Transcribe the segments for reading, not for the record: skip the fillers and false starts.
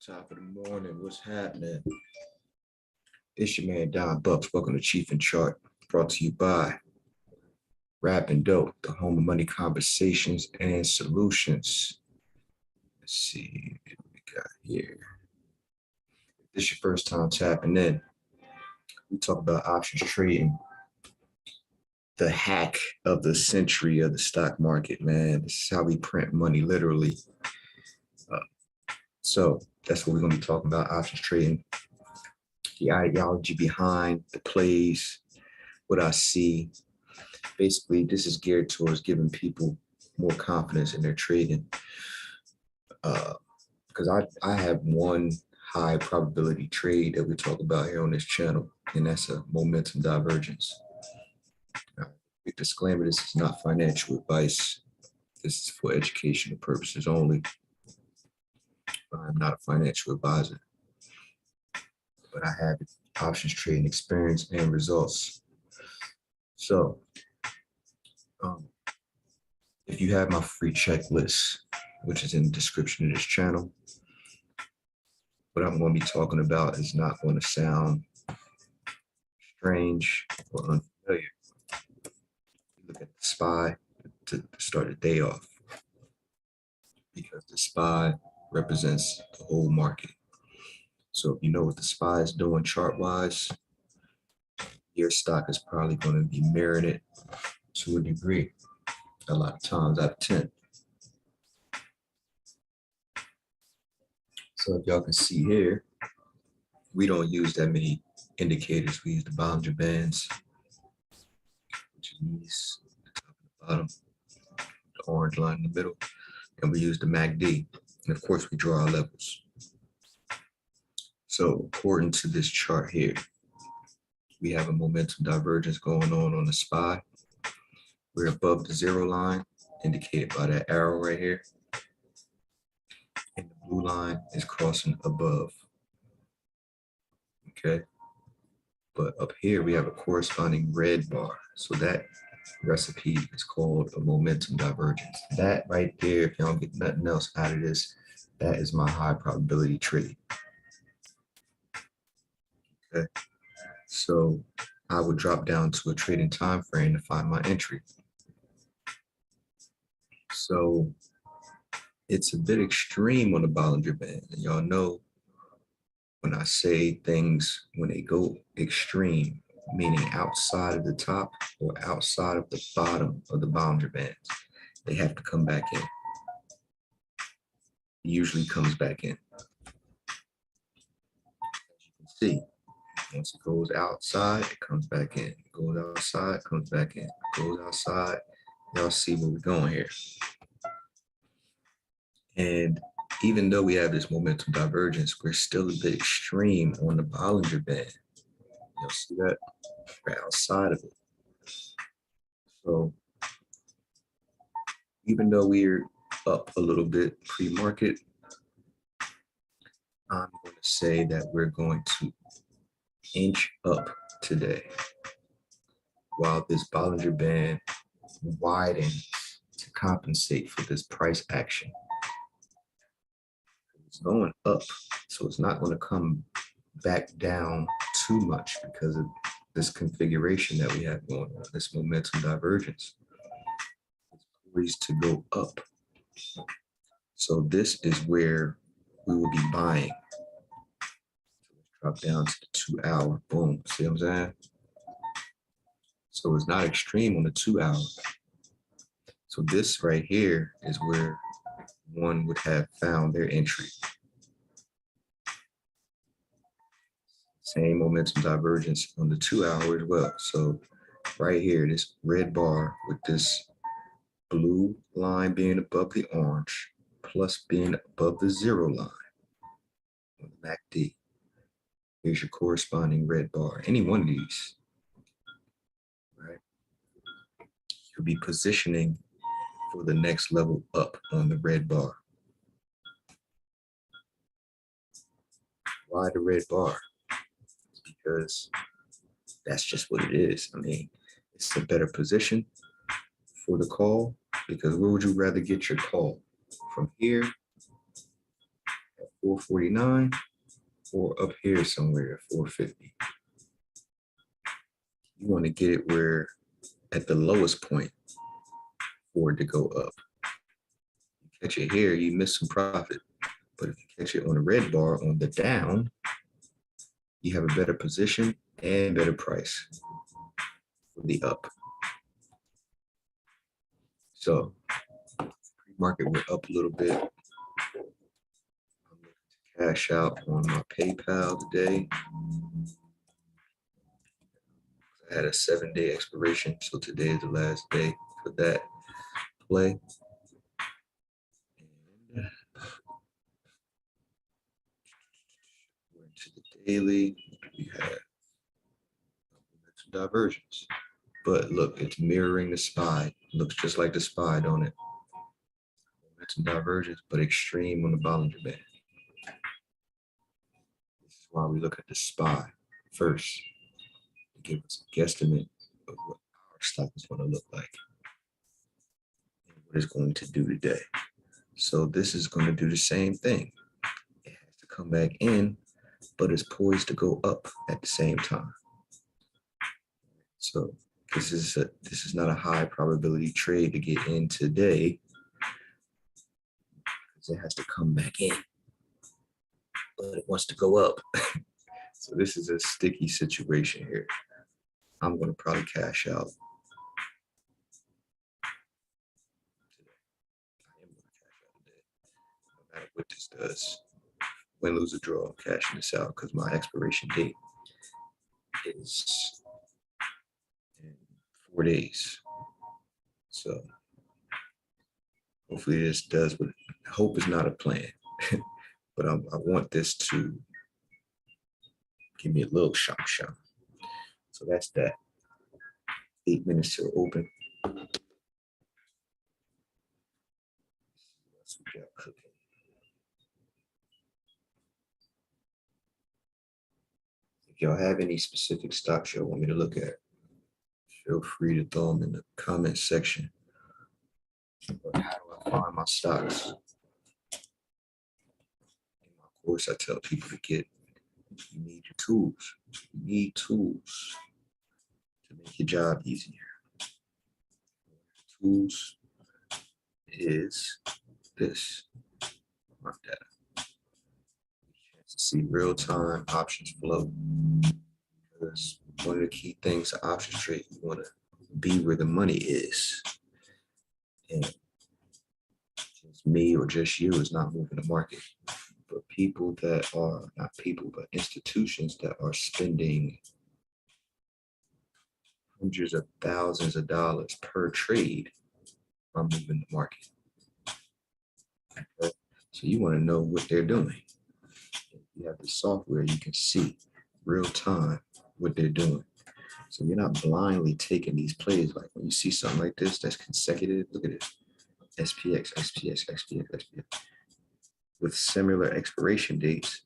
Top of the morning, what's happening? It's your man Don Bucks. Welcome to Cheef and Chart, brought to you by Rap and Dope, the home of money conversations and solutions. Let's see what we got here. If this is your first time tapping in, we talk about options trading, the hack of the century of the stock market, man. This is how we print money, literally. So that's what we're going to be talking about, options trading, the ideology behind the plays, what I see. Basically, this is geared towards giving people more confidence in their trading. Because I have one high probability trade that we talk about here on this channel, and that's a momentum divergence. Big disclaimer, this is not financial advice. This is for educational purposes only. I'm not a financial advisor, but I have options trading experience and results. So if you have my free checklist, which is in the description of this channel, what I'm going to be talking about is not going to sound strange or unfamiliar. Look at the SPY to start the day off, because the SPY represents the whole market. So if you know what the SPY is doing chart-wise, your stock is probably going to be mirroring it to a degree, a lot of times out of 10. So if y'all can see here, we don't use that many indicators. We use the Bollinger Bands, which is these, the top and the bottom, the orange line in the middle, and we use the MACD. And of course, we draw our levels. So according to this chart here, we have a momentum divergence going on the SPY. We're above the zero line, indicated by that arrow right here. And the blue line is crossing above. Okay. But up here, we have a corresponding red bar. So that recipe is called a momentum divergence. That right there, if y'all get nothing else out of this, that is my high probability trade. Okay. So I would drop down to a trading time frame to find my entry. So it's a bit extreme on the Bollinger Band. And y'all know when I say things, when they go extreme, meaning outside of the top or outside of the bottom of the Bollinger Bands, they have to come back in. It usually comes back in. As you can see, once it goes outside, it comes back in. It goes outside, comes back in. It goes outside. Y'all see where we're going here. And even though we have this momentum divergence, we're still a bit extreme on the Bollinger Band. You'll see that we're outside of it. So even though we're up a little bit pre-market, I'm going to say that we're going to inch up today while this Bollinger Band widens to compensate for this price action. It's going up, so it's not going to come back down too much because of this configuration that we have going on, this momentum divergence. It's poised to go up. So this is where we will be buying. So let's drop down to the 2 hour. Boom. See what I'm saying? So it's not extreme on the 2 hour. So this right here is where one would have found their entry. Same momentum divergence on the 2 hour as well. So right here, this red bar with this blue line being above the orange, plus being above the zero line on the MACD. Here's your corresponding red bar. Any one of these, right? You'll be positioning for the next level up on the red bar. Why the red bar? It's because that's just what it is. I mean, it's a better position for the call, because where would you rather get your call? From here at 449 or up here somewhere at 450. You want to get it where at the lowest point for it to go up. You catch it here, you miss some profit. But if you catch it on a red bar on the down, you have a better position and better price for the up. So pre-market, we're up a little bit. I'm looking to cash out on my PayPal today. I had a 7-day expiration, so today is the last day for that play. And we're into the daily. We have divergence, but look, it's mirroring the SPY. Looks just like the SPY, don't it? Momentum divergence, but extreme on the Bollinger Band. This is why we look at the SPY first to give us a guesstimate of what our stock is going to look like and what it's going to do today. So this is going to do the same thing. It has to come back in, but it's poised to go up at the same time. So this is not a high probability trade to get in today because it has to come back in, but it wants to go up. So this is a sticky situation here. I'm going to probably cash out today. I am going to cash out today, no matter what this does. Win, lose, or draw, I'm cashing this out because my expiration date is in 4 days. So hopefully this does what hope is not a plan, but I want this to give me a little shock. So that's that. 8 minutes till open. What's we got cooking? If y'all have any specific stocks y'all want me to look at, feel free to throw them in the comment section. But how do I find my stocks? In my course, I tell people to get, you need your tools. You need tools to make your job easier. Tools is this. Mark that. To see real-time options flow. Because one of the key things to options trade, you want to be where the money is. And just me or just you is not moving the market. But people that are, not people, but institutions that are spending hundreds of thousands of dollars per trade are moving the market. Okay? So you want to know what they're doing. If you have the software, you can see real time what they're doing. So you're not blindly taking these plays. Like when you see something like this that's consecutive, look at it. SPX, SPX, SPX, SPX. With similar expiration dates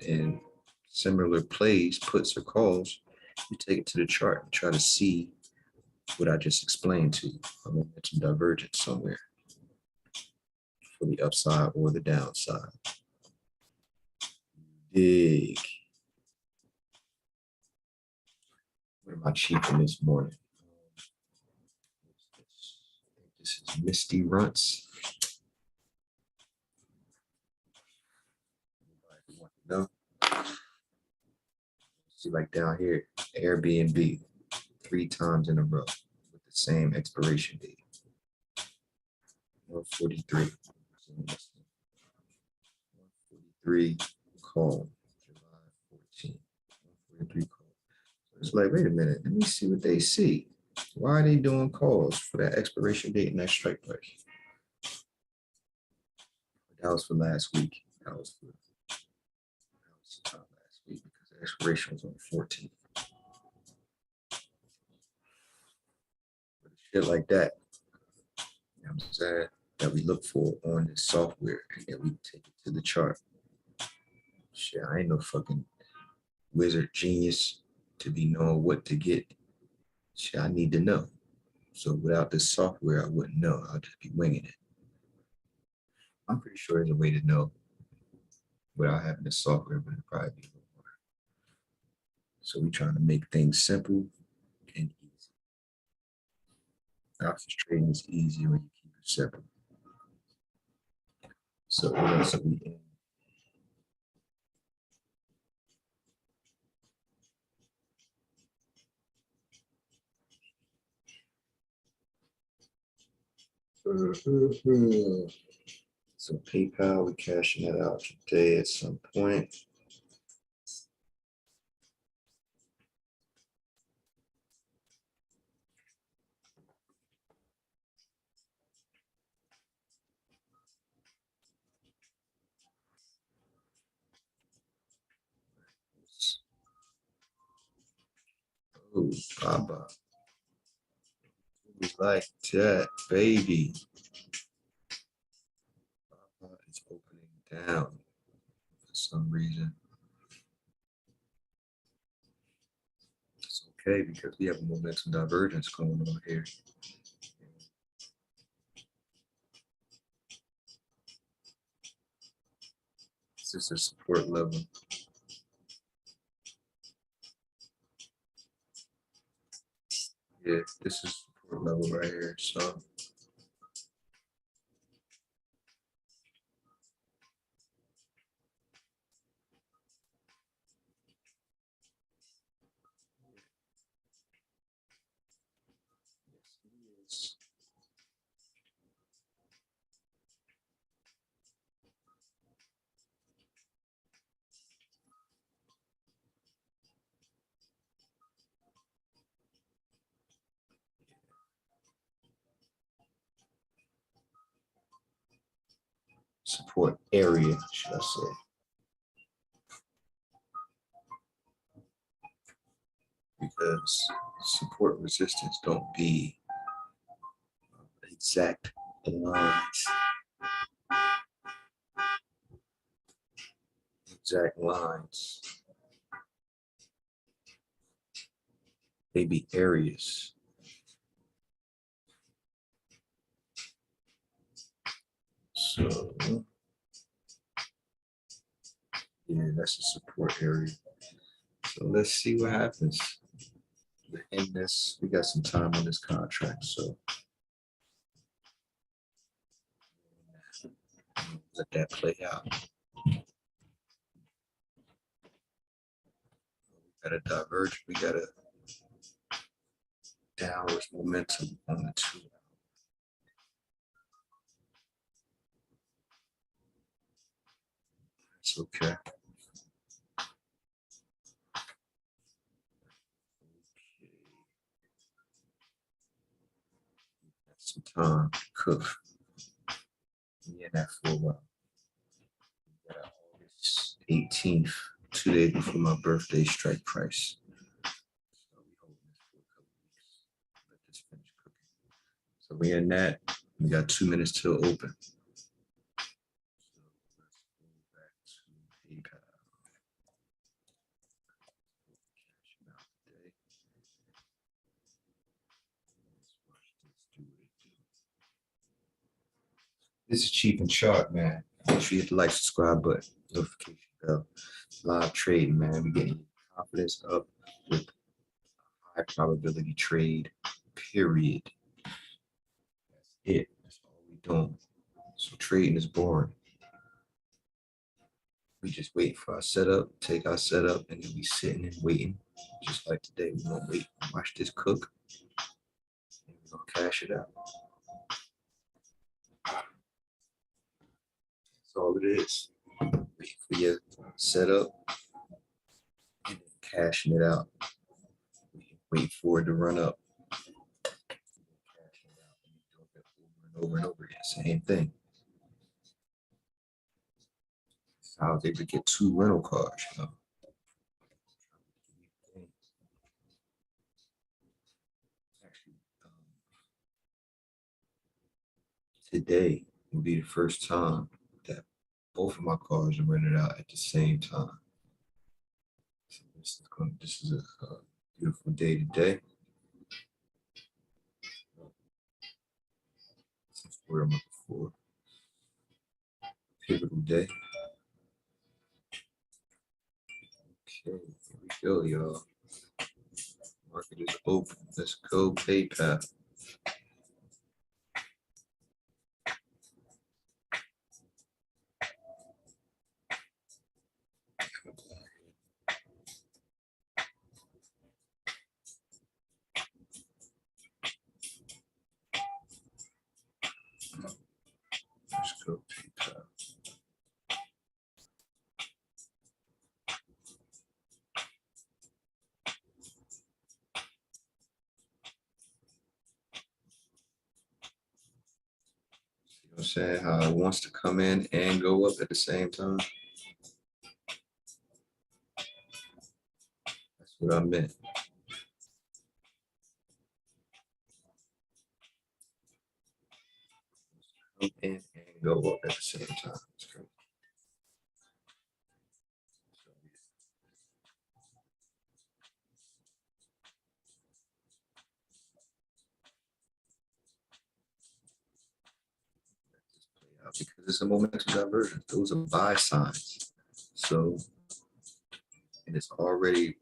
and similar plays, puts or calls, you take it to the chart and try to see what I just explained to you. I'm going to mention divergence somewhere for the upside or the downside. Dig. What am I cheaping this morning? This is Misty Runts. Anybody want to know? See, like down here, Airbnb 3 times in a row with the same expiration date. 143. 143 call, July 14. 143 call. It's like, wait a minute, let me see what they see. Why are they doing calls for that expiration date and that strike price? That was for last week. That was last week because the expiration was on the 14th. But shit like that, you know what I'm saying, that we look for on this software and then we take it to the chart. Shit, I ain't no fucking wizard genius to be knowing what to get. Shit, I need to know. So without this software, I wouldn't know. I'll just be winging it. I'm pretty sure there's a way to know without having the software, but it'd probably be a little more. So we're trying to make things simple and easy. Options trading is easier when you keep it simple. So what else are we in? So PayPal, we're cashing that out today at some point. Oh, Baba. We like that, baby. Baba is opening down for some reason. It's okay because we have a momentum divergence going on here. This is a support level. Yeah, this is support level right here. So support area, should I say. Because support resistance don't be exact lines. Exact lines. They be areas. So yeah, that's a support area. So let's see what happens. In this, we got some time on this contract, so let that play out. We got a diverge, we got a downward momentum on the 2. It's okay. Some time to cook. Yeah, that for a while. We got August 18th, 2 days before my birthday strike price. So we hold this for a couple weeks. Let this finish cooking. So we in that. We got 2 minutes till open. So let's go back to PayPal. Cashing out today. Let's watch this do what it do. This is Cheef and Sharp, man. Make sure you hit the like, subscribe button, notification bell. Live trading, man. We getting confidence up with high probability trade, period. That's it. That's all we doing. So trading is boring. We just wait for our setup, take our setup, and then we sitting and waiting. Just like today, we're gonna wait, watch this cook, and we're gonna cash it out. That's all it is. Wait for your setup and then cashing it out. Wait for it to run up. Cashing it out and doing it over and over again. Same thing. So I was able to get 2 rental cars, you know. Actually, today will be the first time that both of my cars are rented out at the same time. So this is a beautiful day today. That's what I'm looking for. Pivotal day. go, y'all. Market is open. Let's go PayPal. Let's go PayPal. See what I'm saying? How it wants to come in and go up at the same time. That's what I meant. Come in and go up at the same time. That's great. Because it's a momentum divergence. Those are buy signs. So, and it already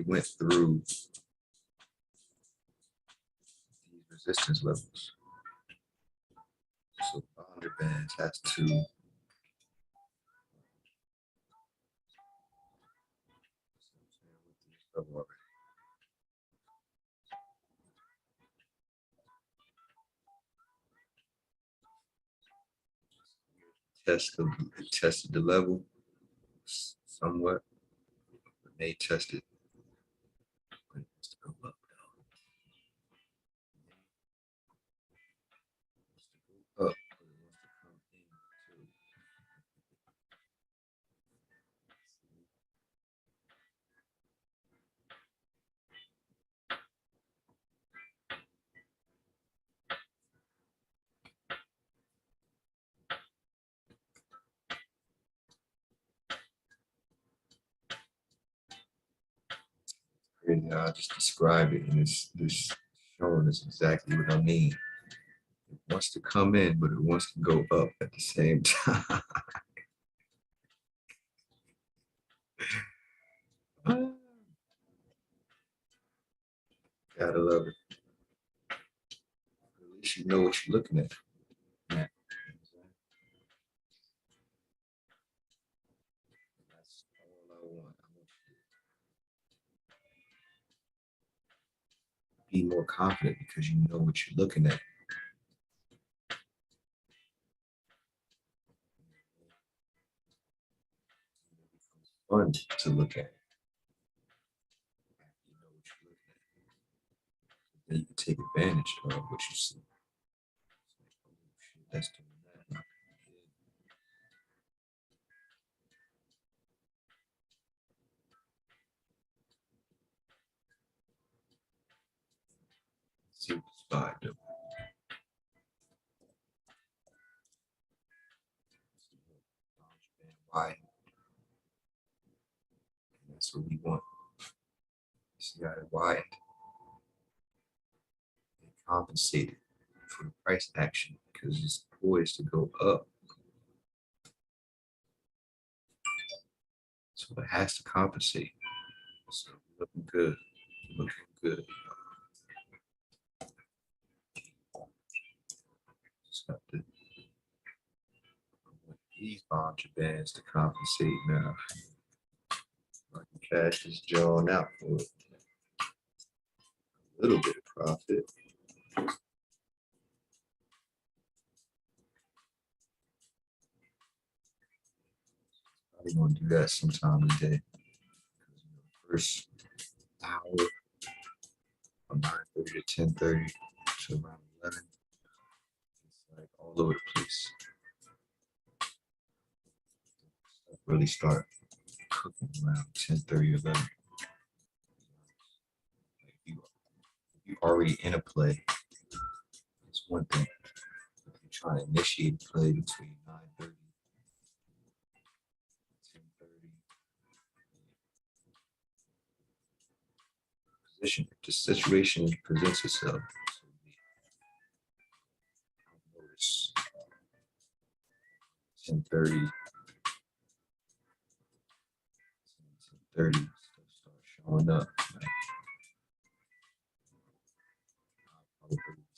went through these resistance levels. So boundary bands has to tested the level somewhat. They tested. Up. Crazy how I just described it, and this showing us exactly what I mean. It wants to come in, but it wants to go up at the same time. Gotta love it. At least you know what you're looking at. Yeah. That's all I want. I want you to be more confident because you know what you're looking at. Fun to look at. You know what you're looking at. Then you can take advantage of what you see. That's doing that. See what the spot do. Why? That's what we want. See how it widened and compensated for the price action because it's poised to go up. So it has to compensate. So looking good. Looking good. Just got to these boundary bands to compensate now. I can cash this John out for a little bit of profit. Probably gonna do that sometime today. First hour from 9:30 to 10:30 to around 11. It's like all over the place. Really start cooking around 10:30 or 11. Like you already in a play. It's one thing. If you're trying to initiate a play between 9:30 and 10:30. Position, if the situation presents itself, notice 10:30, 10:30 start showing up.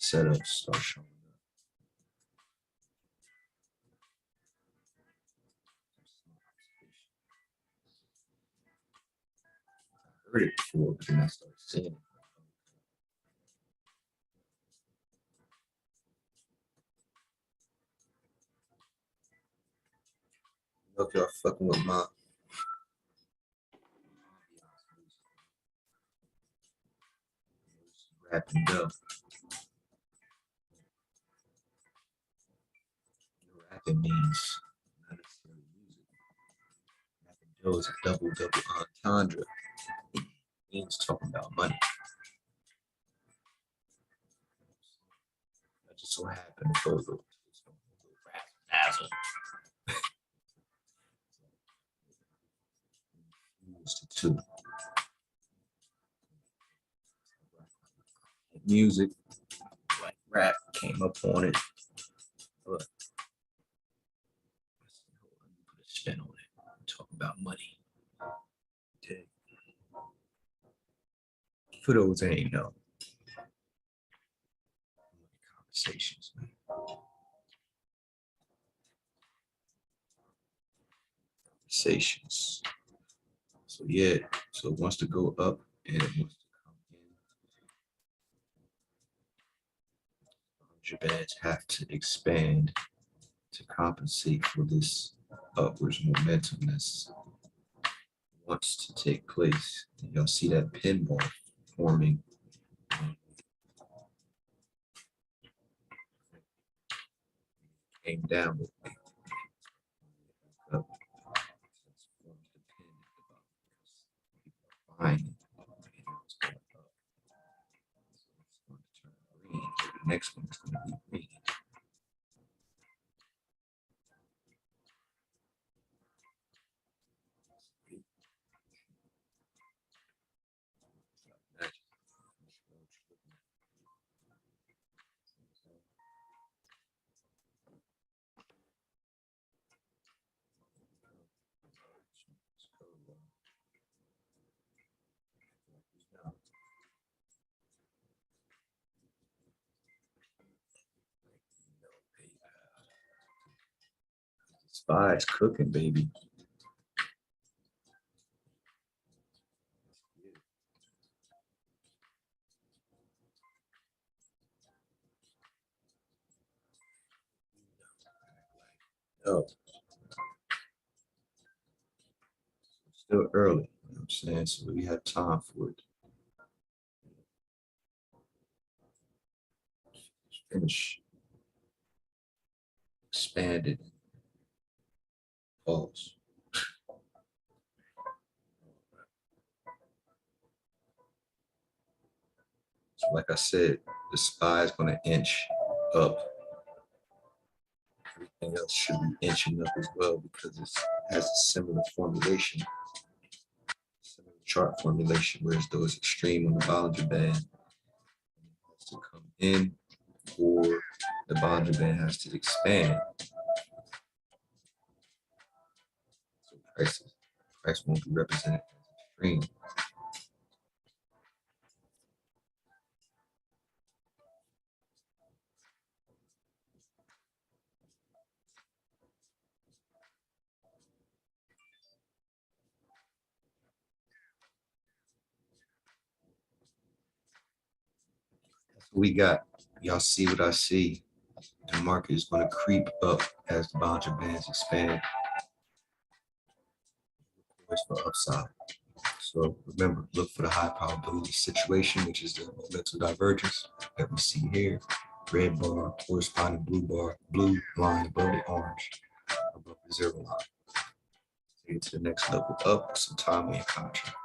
Setups start showing up. I heard it before, but then I started seeing it. I hope y'all fucking with my rapping up. Rapping means not necessarily music. Rapping dough is a double entendre. It means talking about money. I just so happened to go to razzle. Used the two. Music, like rap came up on it. But put a spin on it. Talk about money. Okay. For those that ain't know. Conversations, man. Conversations. So yeah, so it wants to go up and it wants to come in. Your bands have to expand to compensate for this upwards momentum that's wants to take place. And y'all see that pinball forming. Came down with me. Fine. The next one is going to be green. Spies cooking, baby. Oh, still early. You know what I'm saying? So we have time for it. Finish. Expanded. Pause. So like I said, the spy is going to inch up. Everything else should be inching up as well because it has a similar formulation, similar chart formulation, whereas though it's extreme on the Bollinger Band, it has to come in or the Bollinger Band has to expand. So price won't be represented as extreme. We got, y'all see what I see. The market is going to creep up as the Bollinger Bands expand. Always for upside. So remember, look for the high probability situation, which is the momentum divergence that we see here. Red bar corresponding blue line above the orange, above the zero line. Take it to the next level up, some time on your contract.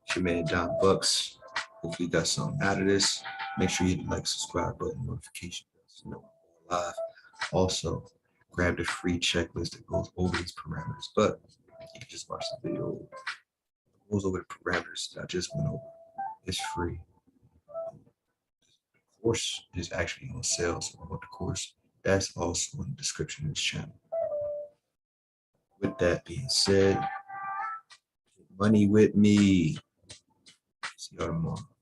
It's your man Don Bucks. Hopefully you got something out of this. Make sure you hit the like, subscribe button, notification bells to know we're live. Also, grab the free checklist that goes over these parameters. But you can just watch the video. It goes over the parameters that I just went over. It's free. The course is actually on sale. So about the course, that's also in the description of this channel. With that being said, money with me. See y'all tomorrow.